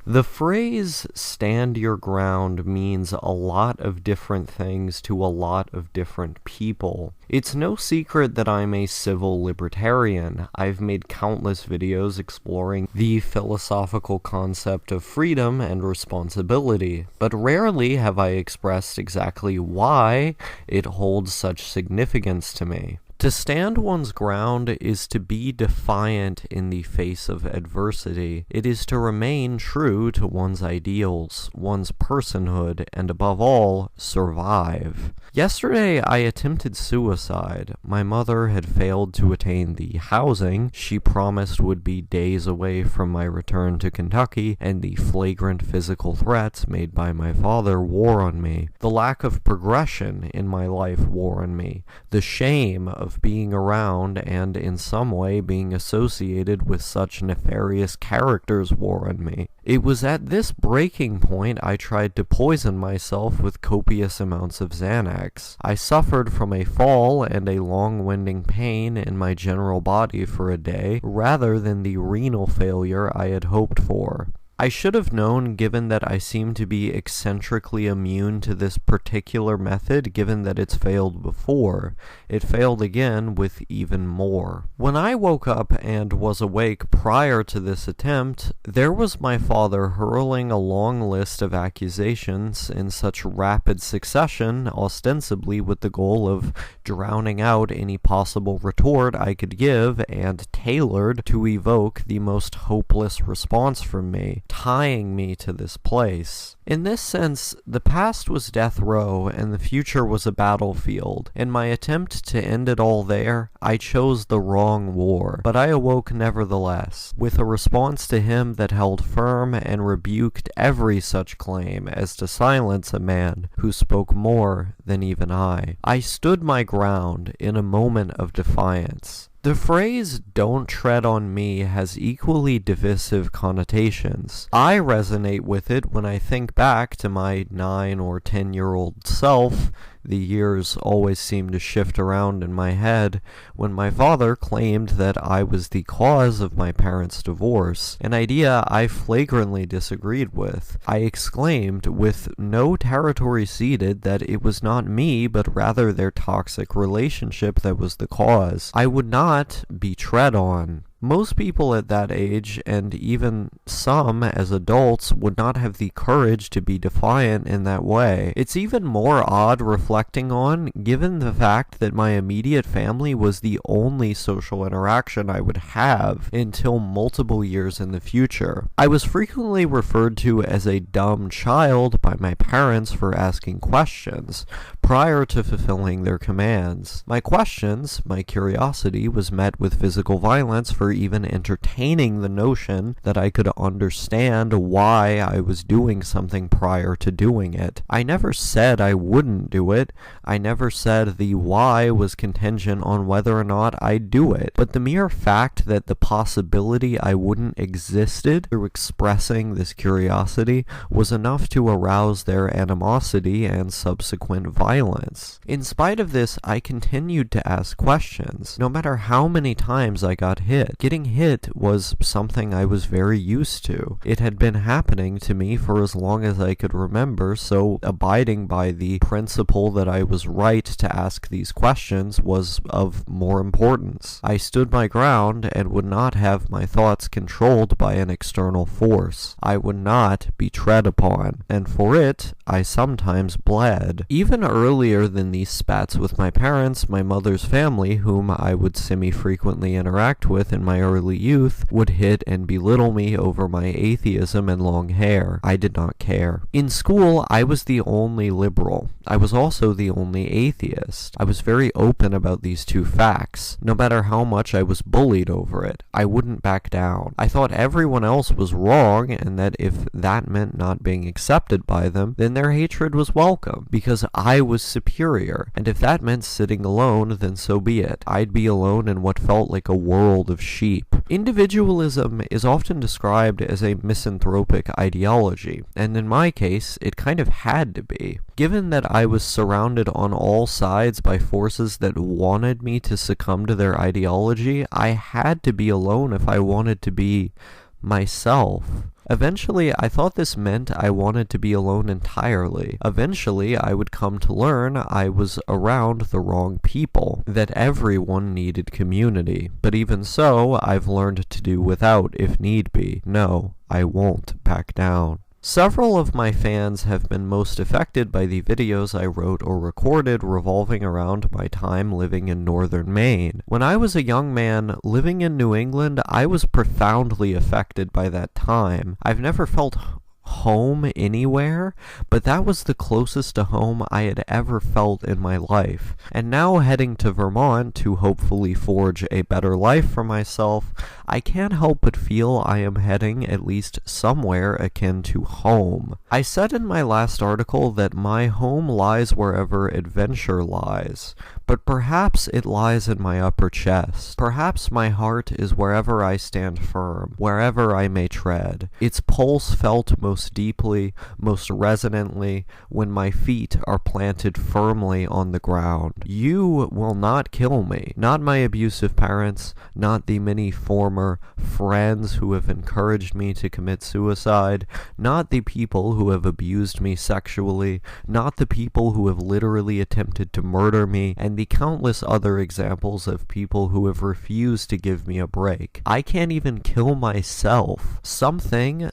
The phrase stand your ground means a lot of different things to a lot of different people. It's no secret that I'm a civil libertarian. I've made countless videos exploring the philosophical concept of freedom and responsibility, but rarely have I expressed exactly why it holds such significance to me. To stand one's ground is to be defiant in the face of adversity. It is to remain true to one's ideals, one's personhood, and above all, survive. Yesterday, I attempted suicide. My mother had failed to attain the housing she promised would be days away from my return to Kentucky, and the flagrant physical threats made by my father wore on me. The lack of progression in my life wore on me. The shame of being around and in some way being associated with such nefarious characters wore on me. It was at this breaking point I tried to poison myself with copious amounts of Xanax. I suffered from a fall and a long-winding pain in my general body for a day, rather than the renal failure I had hoped for. I should have known, given that I seem to be eccentrically immune to this particular method, given that it's failed before. It failed again with even more. When I woke up and was awake prior to this attempt, there was my father hurling a long list of accusations in such rapid succession, ostensibly with the goal of drowning out any possible retort I could give, and tailored to evoke the most hopeless response from me, tying me to this place. In this sense, the past was death row and the future was a battlefield. In my attempt to end it all there, I chose the wrong war, but I awoke nevertheless, with a response to him that held firm and rebuked every such claim as to silence a man who spoke more than even I. I stood my ground in a moment of defiance. The phrase, "don't tread on me," has equally divisive connotations. I resonate with it when I think back to my 9 or 10-year-old self. The years always seem to shift around in my head, when my father claimed that I was the cause of my parents' divorce, an idea I flagrantly disagreed with. I exclaimed, with no territory ceded, that it was not me, but rather their toxic relationship that was the cause. I would not be tread on. Most people at that age, and even some as adults, would not have the courage to be defiant in that way. It's even more odd reflecting on, given the fact that my immediate family was the only social interaction I would have until multiple years in the future. I was frequently referred to as a dumb child by my parents for asking questions prior to fulfilling their commands. My questions, my curiosity, was met with physical violence for even entertaining the notion that I could understand why I was doing something prior to doing it. I never said I wouldn't do it. I never said the why was contingent on whether or not I'd do it. But the mere fact that the possibility I wouldn't existed through expressing this curiosity was enough to arouse their animosity and subsequent violence. In spite of this, I continued to ask questions, no matter how many times I got hit. Getting hit was something I was very used to. It had been happening to me for as long as I could remember, so abiding by the principle that I was right to ask these questions was of more importance. I stood my ground and would not have my thoughts controlled by an external force. I would not be tread upon, and for it, I sometimes bled. Even earlier than these spats with my parents, my mother's family, whom I would semi-frequently interact with in my early youth, would hit and belittle me over my atheism and long hair. I did not care. In school, I was the only liberal. I was also the only atheist. I was very open about these two facts. No matter how much I was bullied over it, I wouldn't back down. I thought everyone else was wrong, and that if that meant not being accepted by them, then their hatred was welcome, because I was superior, and if that meant sitting alone, then so be it. I'd be alone in what felt like a world of sheep. Individualism is often described as a misanthropic ideology, and in my case, it kind of had to be. Given that I was surrounded on all sides by forces that wanted me to succumb to their ideology, I had to be alone if I wanted to be myself. Eventually, I thought this meant I wanted to be alone entirely. Eventually, I would come to learn I was around the wrong people, that everyone needed community. But even so, I've learned to do without if need be. No, I won't back down. Several of my fans have been most affected by the videos I wrote or recorded revolving around my time living in northern Maine. When I was a young man living in New England, I was profoundly affected by that time. I've never felt home anywhere, but that was the closest to home I had ever felt in my life. And now heading to Vermont to hopefully forge a better life for myself, I can't help but feel I am heading at least somewhere akin to home. I said in my last article that my home lies wherever adventure lies, but perhaps it lies in my upper chest. Perhaps my heart is wherever I stand firm, wherever I may tread. Its pulse felt most deeply, most resonantly, when my feet are planted firmly on the ground. You will not kill me. Not my abusive parents, not the many former friends who have encouraged me to commit suicide, not the people who have abused me sexually, not the people who have literally attempted to murder me, and the countless other examples of people who have refused to give me a break. I can't even kill myself. Someone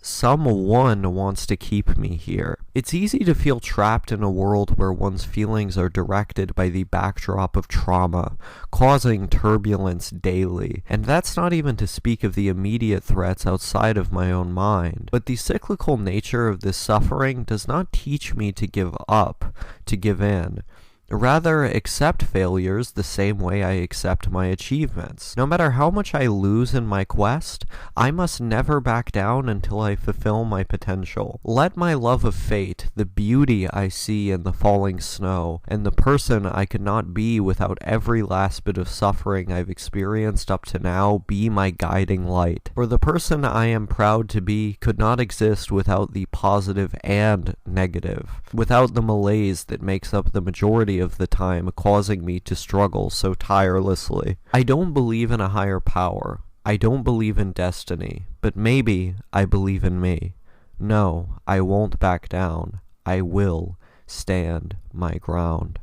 wants to keep me here. It's easy to feel trapped in a world where one's feelings are directed by the backdrop of trauma, causing turbulence daily. And that's not even to speak of the immediate threats outside of my own mind. But the cyclical nature of this suffering does not teach me to give up, to give in. Rather, accept failures the same way I accept my achievements. No matter how much I lose in my quest, I must never back down until I fulfill my potential. Let my love of fate, the beauty I see in the falling snow, and the person I could not be without every last bit of suffering I've experienced up to now be my guiding light. For the person I am proud to be could not exist without the positive and negative, without the malaise that makes up the majority of the time causing me to struggle so tirelessly. I don't believe in a higher power. I don't believe in destiny, but maybe I believe in me. No, I won't back down. I will stand my ground.